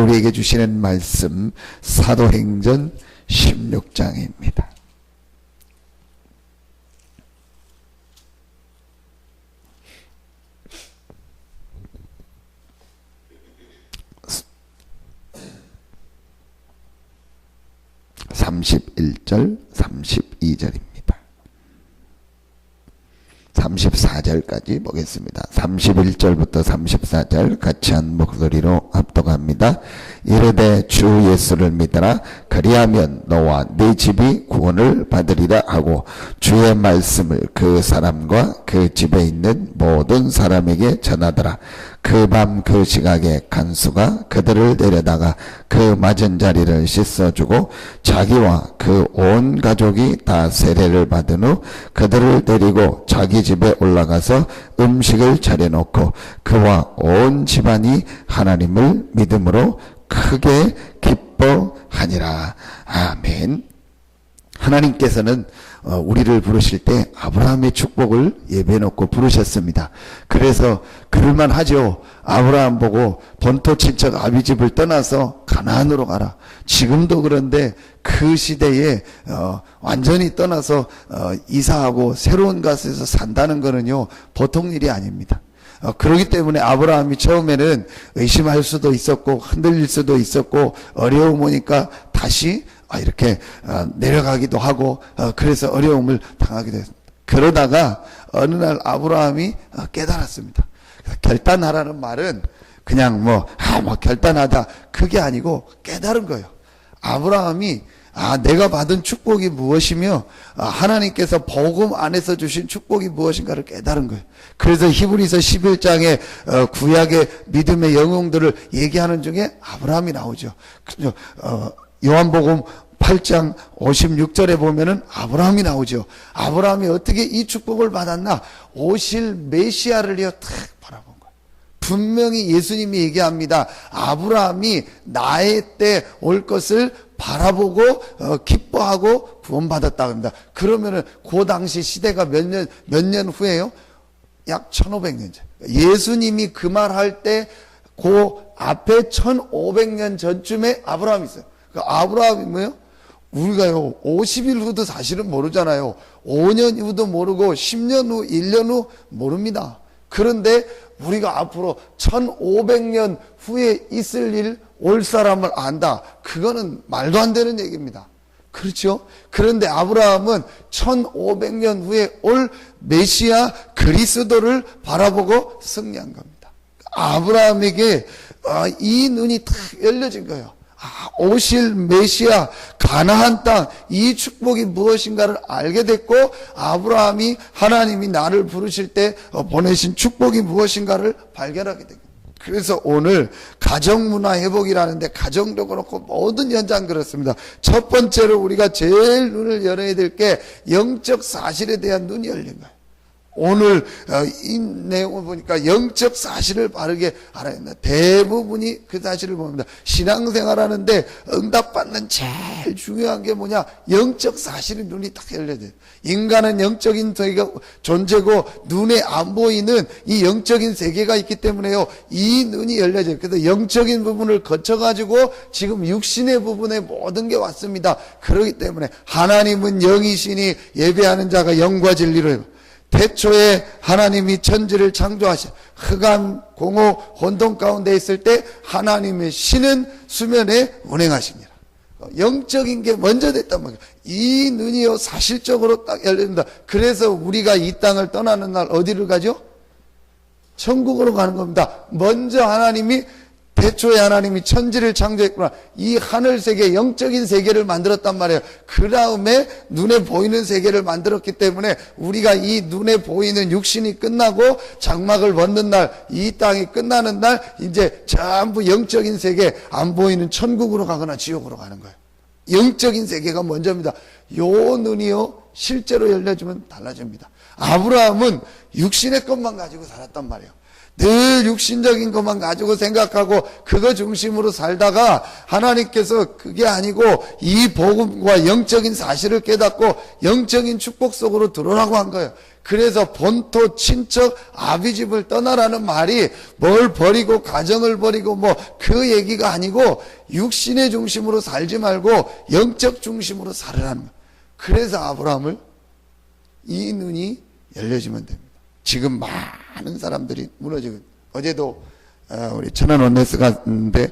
우리에게 주시는 말씀 사도행전 16장입니다. (31절) (32절입니다) 34절까지 보겠습니다. 31절부터 34절 같이 한 목소리로 합독합니다. 이르되 주 예수를 믿으라. 그리하면 너와 네 집이 구원을 받으리라 하고 주의 말씀을 그 사람과 그 집에 있는 모든 사람에게 전하더라. 그 밤 그 시각에 간수가 그들을 데려다가 그 맞은 자리를 씻어주고 자기와 그 온 가족이 다 세례를 받은 후 그들을 데리고 자기 집에 올라가서 음식을 차려놓고 그와 온 집안이 하나님을 믿음으로 크게 기뻐하니라. 아멘. 하나님께서는 우리를 부르실 때 아브라함의 축복을 예배해놓고 부르셨습니다. 그래서 그럴만 하죠. 아브라함 보고 본토 친척 아비집을 떠나서 가나안으로 가라. 지금도 그런데 그 시대에 완전히 떠나서 이사하고 새로운 곳에서 산다는 거는요 보통 일이 아닙니다. 그렇기 때문에 아브라함이 처음에는 의심할 수도 있었고 흔들릴 수도 있었고 어려움 오니까 다시 이렇게 내려가기도 하고 그래서 어려움을 당하기도 했습니다. 그러다가 어느 날 아브라함이 깨달았습니다. 결단하라는 말은 그냥 뭐 결단하다 그게 아니고 깨달은 거예요. 아브라함이 내가 받은 축복이 무엇이며 하나님께서 복음 안에서 주신 축복이 무엇인가를 깨달은 거예요. 그래서 히브리서 11장에 구약의 믿음의 영웅들을 얘기하는 중에 아브라함이 나오죠. 요한복음 8장 56절에 보면은 아브라함이 나오죠. 아브라함이 어떻게 이 축복을 받았나? 오실 메시아를요 탁 바라본 거예요. 분명히 예수님이 얘기합니다. 아브라함이 나의 때 올 것을 바라보고 기뻐하고 구원받았다고 합니다. 그러면은 그 당시 시대가 몇 년 후에요? 약 1500년 전. 예수님이 그 말 할 때 그 앞에 1500년 전쯤에 아브라함이 있어요. 그 아브라함이 뭐예요? 우리가요 50일 후도 사실은 모르잖아요. 5년 후도 모르고 10년 후 1년 후 모릅니다. 그런데 우리가 앞으로 1500년 후에 있을 일 올 사람을 안다. 그거는 말도 안 되는 얘기입니다. 그렇죠? 그런데 아브라함은 1500년 후에 올 메시아 그리스도를 바라보고 승리한 겁니다. 아브라함에게 이 눈이 탁 열려진 거예요. 오실 메시아 가나안 땅 이 축복이 무엇인가를 알게 됐고 아브라함이 하나님이 나를 부르실 때 보내신 축복이 무엇인가를 발견하게 됩니다. 그래서 오늘 가정문화 회복이라는데 가정도 그렇고 모든 현장 그렇습니다. 첫 번째로 우리가 제일 눈을 열어야 될 게 영적 사실에 대한 눈이 열린 거예요. 오늘 이 내용을 보니까 영적 사실을 바르게 알아야 된다. 대부분이 그 사실을 봅니다. 신앙생활하는데 응답받는 제일 중요한 게 뭐냐? 영적 사실이 눈이 딱 열려야 돼요. 인간은 영적인 존재고 눈에 안 보이는 이 영적인 세계가 있기 때문에요. 이 눈이 열려져요. 그래서 영적인 부분을 거쳐가지고 지금 육신의 부분에 모든 게 왔습니다. 그렇기 때문에 하나님은 영이시니 예배하는 자가 영과 진리로 해요. 태초에 하나님이 천지를 창조하셔 흑암, 공허, 혼돈 가운데 있을 때 하나님의 신은 수면에 운행하시니라. 영적인 게 먼저 됐단 말이에요. 이 눈이요 사실적으로 딱 열린다. 그래서 우리가 이 땅을 떠나는 날 어디를 가죠? 천국으로 가는 겁니다. 먼저 하나님이 태초에 하나님이 천지를 창조했구나. 이 하늘 세계, 영적인 세계를 만들었단 말이에요. 그 다음에 눈에 보이는 세계를 만들었기 때문에 우리가 이 눈에 보이는 육신이 끝나고 장막을 벗는 날, 이 땅이 끝나는 날 이제 전부 영적인 세계, 안 보이는 천국으로 가거나 지옥으로 가는 거예요. 영적인 세계가 먼저입니다. 요 눈이요 실제로 열려주면 달라집니다. 아브라함은 육신의 것만 가지고 살았단 말이에요. 늘 육신적인 것만 가지고 생각하고 그거 중심으로 살다가 하나님께서 그게 아니고 이 복음과 영적인 사실을 깨닫고 영적인 축복 속으로 들어오라고 한 거예요. 그래서 본토 친척 아비집을 떠나라는 말이 뭘 버리고 가정을 버리고 뭐 그 얘기가 아니고 육신의 중심으로 살지 말고 영적 중심으로 살으라는 거예요. 그래서 아브라함을 이 눈이 열려지면 됩니다. 지금 많은 사람들이 무너지고, 어제도 우리 천안 원네스 갔는데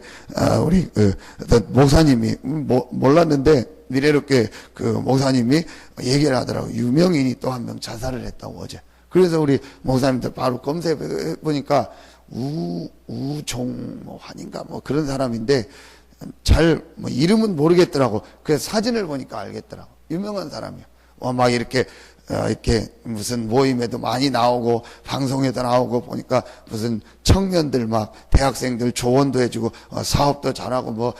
우리 목사님이 몰랐는데 미래롭게 그 목사님이 얘기를 하더라고요. 유명인이 또 한 명 자살을 했다고 어제. 그래서 우리 목사님들 바로 검색해 보니까 우종환인가 뭐 그런 사람인데 잘 뭐 이름은 모르겠더라고. 그래서 사진을 보니까 알겠더라고. 유명한 사람이야. 막 이렇게 무슨 모임에도 많이 나오고 방송에도 나오고 보니까 무슨 청년들 막 대학생들 조언도 해주고 사업도 잘하고 뭐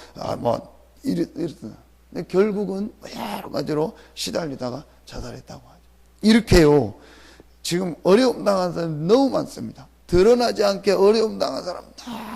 이랬더라. 근데 결국은 여러 가지로 시달리다가 자살했다고 하죠. 이렇게요. 지금 어려움 당한 사람 너무 많습니다. 드러나지 않게 어려움 당한 사람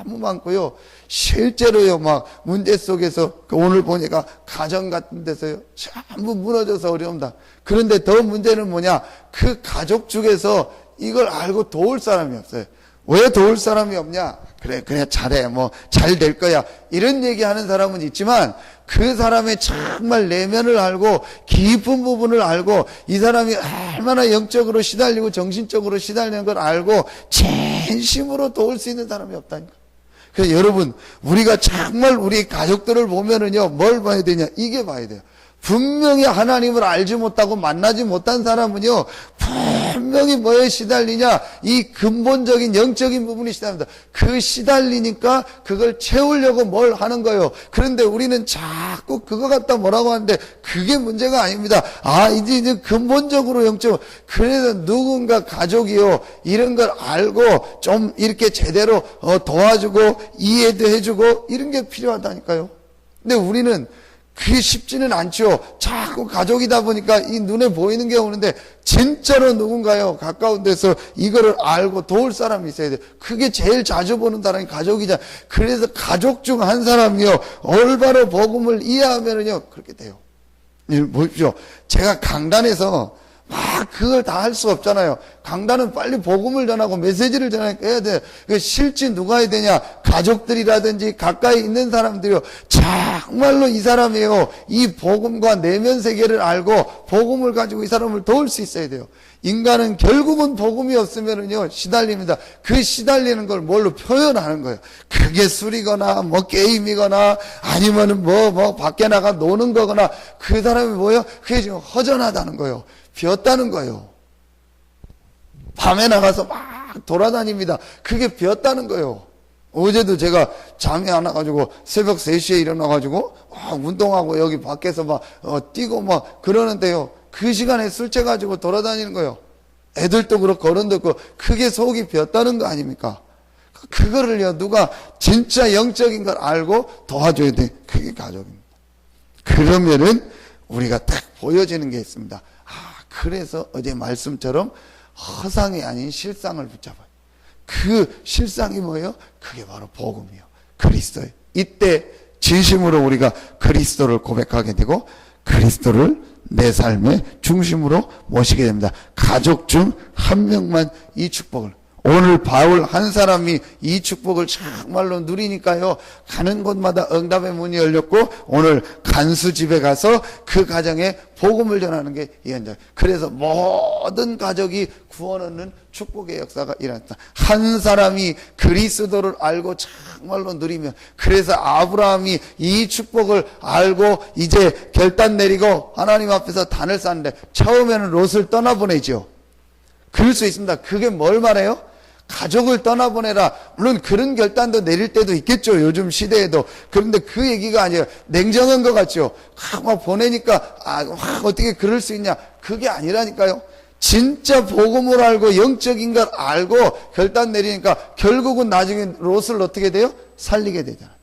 너무 많고요. 실제로요, 막 문제 속에서 오늘 보니까 가정 같은 데서요, 전부 무너져서 어려움 당. 그런데 더 문제는 뭐냐? 그 가족 중에서 이걸 알고 도울 사람이 없어요. 왜 도울 사람이 없냐? 그래 잘해, 뭐 잘 될 거야, 이런 얘기하는 사람은 있지만 그 사람의 정말 내면을 알고 깊은 부분을 알고 이 사람이 얼마나 영적으로 시달리고 정신적으로 시달리는 걸 알고 진심으로 도울 수 있는 사람이 없다니까. 그래서 여러분, 우리가 정말 우리 가족들을 보면은요, 뭘 봐야 되냐? 이게 봐야 돼요. 분명히 하나님을 알지 못하고 만나지 못한 사람은요, 분명히 뭐에 시달리냐? 이 근본적인 영적인 부분이 시달립니다. 그 시달리니까 그걸 채우려고 뭘 하는 거예요. 그런데 우리는 자꾸 그거 갖다 뭐라고 하는데 그게 문제가 아닙니다. 이제 근본적으로 영적. 그래서 누군가 가족이요, 이런 걸 알고 좀 이렇게 제대로 도와주고 이해도 해주고 이런 게 필요하다니까요. 근데 우리는 그게 쉽지는 않죠. 자꾸 가족이다 보니까 이 눈에 보이는 게 오는데 진짜로 누군가요, 가까운 데서 이거를 알고 도울 사람이 있어야 돼요. 그게 제일 자주 보는 사람이 가족이잖아요. 그래서 가족 중 한 사람이요, 올바로 복음을 이해하면은요, 그렇게 돼요. 보십시오. 제가 강단에서 막 그걸 다 할 수 없잖아요. 강단은 빨리 복음을 전하고 메시지를 전해야 돼. 실제 누가 해야 되냐? 가족들이라든지 가까이 있는 사람들이요, 정말로 이 사람이요, 이 복음과 내면 세계를 알고 복음을 가지고 이 사람을 도울 수 있어야 돼요. 인간은 결국은 복음이 없으면은요, 시달립니다. 그 시달리는 걸 뭘로 표현하는 거예요. 그게 술이거나 뭐 게임이거나 아니면은 뭐 밖에 나가 노는 거거나, 그 사람이 뭐예요? 그게 지금 허전하다는 거예요. 비었다는 거예요. 밤에 나가서 막 돌아다닙니다. 그게 비었다는 거예요. 어제도 제가 잠이 안 와가지고 새벽 3시에 일어나가지고 운동하고 여기 밖에서 막 뛰고 막 그러는데요, 그 시간에 술 취해가지고 돌아다니는 거예요. 애들도 그렇고 어른도 그렇고. 그게 속이 비었다는 거 아닙니까? 그거를요, 누가 진짜 영적인 걸 알고 도와줘야 돼. 그게 가족입니다. 그러면은 우리가 딱 보여지는 게 있습니다. 그래서 어제 말씀처럼 허상이 아닌 실상을 붙잡아요. 그 실상이 뭐예요? 그게 바로 복음이요, 그리스도예요. 이때 진심으로 우리가 그리스도를 고백하게 되고 그리스도를 내 삶의 중심으로 모시게 됩니다. 가족 중 한 명만 이 축복을, 오늘 바울 한 사람이 이 축복을 정말로 누리니까요, 가는 곳마다 응답의 문이 열렸고 오늘 간수 집에 가서 그 가정에 복음을 전하는 게 이 현장. 그래서 모든 가족이 구원 얻는 축복의 역사가 일어났다. 한 사람이 그리스도를 알고 정말로 누리면, 그래서 아브라함이 이 축복을 알고 이제 결단 내리고 하나님 앞에서 단을 쌓는데 처음에는 롯을 떠나보내죠. 그럴 수 있습니다. 그게 뭘 말해요? 가족을 떠나보내라. 물론 그런 결단도 내릴 때도 있겠죠, 요즘 시대에도. 그런데 그 얘기가 아니에요. 냉정한 것 같죠. 막 보내니까 어떻게 그럴 수 있냐, 그게 아니라니까요. 진짜 복음을 알고 영적인 걸 알고 결단 내리니까 결국은 나중에 롯을 어떻게 돼요? 살리게 되잖아요.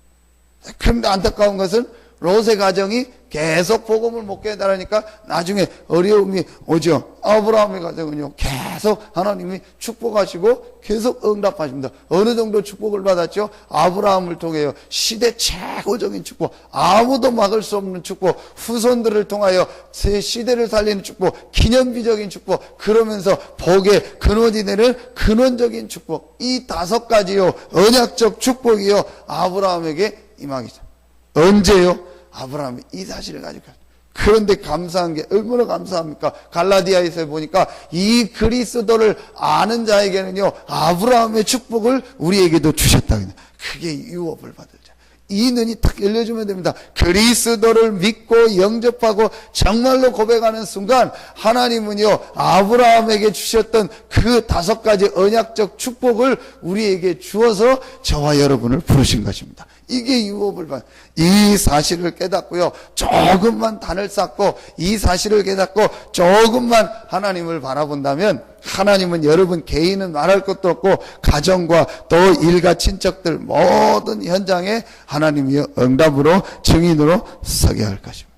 그런데 안타까운 것은 롯의 가정이 계속 복음을 못 깨달으니까 나중에 어려움이 오죠. 아브라함의 가정은요, 계속 하나님이 축복하시고 계속 응답하십니다. 어느 정도 축복을 받았죠? 아브라함을 통해요. 시대 최고적인 축복, 아무도 막을 수 없는 축복, 후손들을 통하여 새 시대를 살리는 축복, 기념비적인 축복, 그러면서 복의 근원이 되는 근원적인 축복, 이 5가지요 언약적 축복이요 아브라함에게 임하기죠. 언제요? 아브라함이 이 사실을 가지고 갔어요. 그런데 감사한 게 얼마나 감사합니까? 갈라디아에서 보니까 이 그리스도를 아는 자에게는요 아브라함의 축복을 우리에게도 주셨다. 그게 유업을 받을 자. 이 눈이 딱 열려주면 됩니다. 그리스도를 믿고 영접하고 정말로 고백하는 순간 하나님은요 아브라함에게 주셨던 그 5가지 언약적 축복을 우리에게 주어서 저와 여러분을 부르신 것입니다. 이게 유업을 받. 이 사실을 깨닫고요 조금만 단을 쌓고 이 사실을 깨닫고 조금만 하나님을 바라본다면 하나님은 여러분 개인은 말할 것도 없고 가정과 또 일가 친척들 모든 현장에 하나님이 응답으로 증인으로 서게 할 것입니다.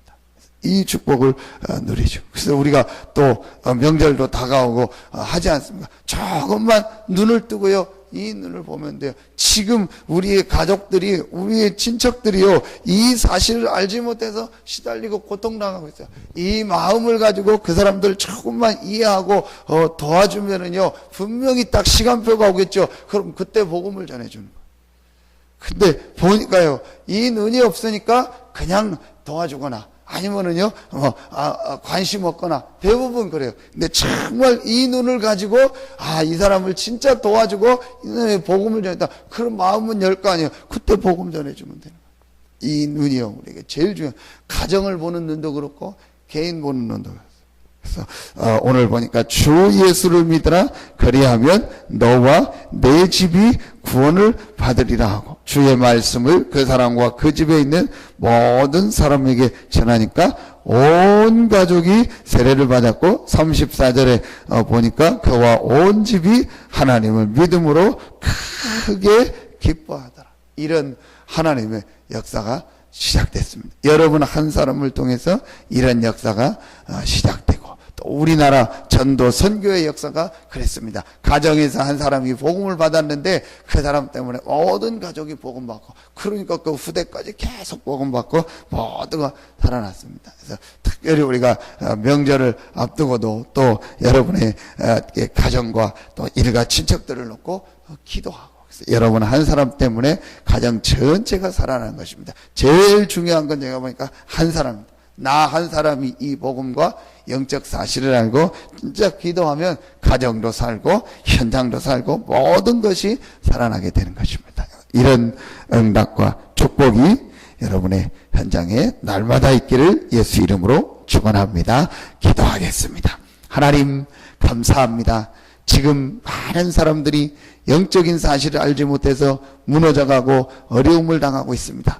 이 축복을 누리죠. 그래서 우리가 또 명절도 다가오고 하지 않습니까? 조금만 눈을 뜨고요 이 눈을 보면 돼요. 지금 우리의 가족들이, 우리의 친척들이요 이 사실을 알지 못해서 시달리고 고통당하고 있어요. 이 마음을 가지고 그 사람들 조금만 이해하고 도와주면은요 분명히 딱 시간표가 오겠죠. 그럼 그때 복음을 전해주는 거예요. 근데 보니까요 이 눈이 없으니까 그냥 도와주거나 아니면은요 관심 없거나 대부분 그래요. 근데 정말 이 눈을 가지고 이 사람을 진짜 도와주고 이 복음을 전했다, 그런 마음은 열 거 아니에요. 그때 복음 전해주면 되는 거예요. 이 눈이요 우리에게 제일 중요한, 가정을 보는 눈도 그렇고 개인 보는 눈도 그렇고. 그래서 오늘 보니까 주 예수를 믿으라 그리하면 너와 내 집이 구원을 받으리라 하고, 주의 말씀을 그 사람과 그 집에 있는 모든 사람에게 전하니까 온 가족이 세례를 받았고 34절에 보니까 그와 온 집이 하나님을 믿음으로 크게 기뻐하더라. 이런 하나님의 역사가 시작됐습니다. 여러분 한 사람을 통해서 이런 역사가 시작되고, 또 우리나라 전도 선교의 역사가 그랬습니다. 가정에서 한 사람이 복음을 받았는데 그 사람 때문에 모든 가족이 복음 받고, 그러니까 그 후대까지 계속 복음 받고 모두가 살아났습니다. 그래서 특별히 우리가 명절을 앞두고도 또 여러분의 가정과 또 일가 친척들을 놓고 기도하고, 여러분 한 사람 때문에 가정 전체가 살아나는 것입니다. 제일 중요한 건 제가 보니까 한 사람입니다. 나 한 사람이 이 복음과 영적 사실을 알고 진짜 기도하면 가정도 살고 현장도 살고 모든 것이 살아나게 되는 것입니다. 이런 응답과 축복이 여러분의 현장에 날마다 있기를 예수 이름으로 축원합니다. 기도하겠습니다. 하나님 감사합니다. 지금 많은 사람들이 영적인 사실을 알지 못해서 무너져가고 어려움을 당하고 있습니다.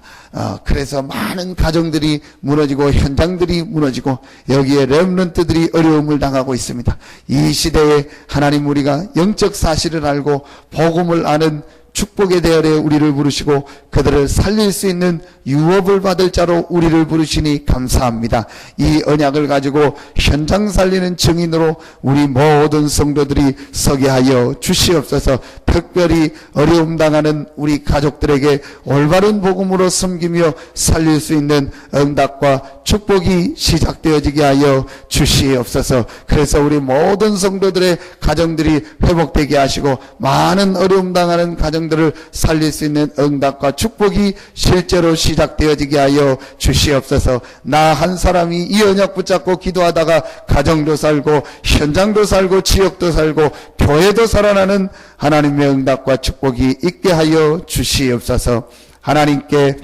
그래서 많은 가정들이 무너지고 현장들이 무너지고 여기에 렘넌트들이 어려움을 당하고 있습니다. 이 시대에 하나님, 우리가 영적 사실을 알고 복음을 아는 축복의 대열에 우리를 부르시고 그들을 살릴 수 있는 유업을 받을 자로 우리를 부르시니 감사합니다. 이 언약을 가지고 현장 살리는 증인으로 우리 모든 성도들이 서게 하여 주시옵소서. 특별히 어려움 당하는 우리 가족들에게 올바른 복음으로 섬기며 살릴 수 있는 응답과 축복이 시작되어지게 하여 주시옵소서. 그래서 우리 모든 성도들의 가정들이 회복되게 하시고 많은 어려움 당하는 가정들을 살릴 수 있는 응답과 축복이 실제로 시작되어지게 하여 주시옵소서. 나 한 사람이 이 언약 붙잡고 기도하다가 가정도 살고 현장도 살고 지역도 살고 교회도 살아나는 하나님의 응답과 축복이 있게 하여 주시옵소서. 하나님께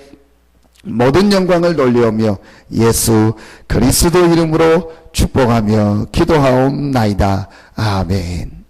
모든 영광을 돌려오며 예수 그리스도 이름으로 축복하며 기도하옵나이다. 아멘.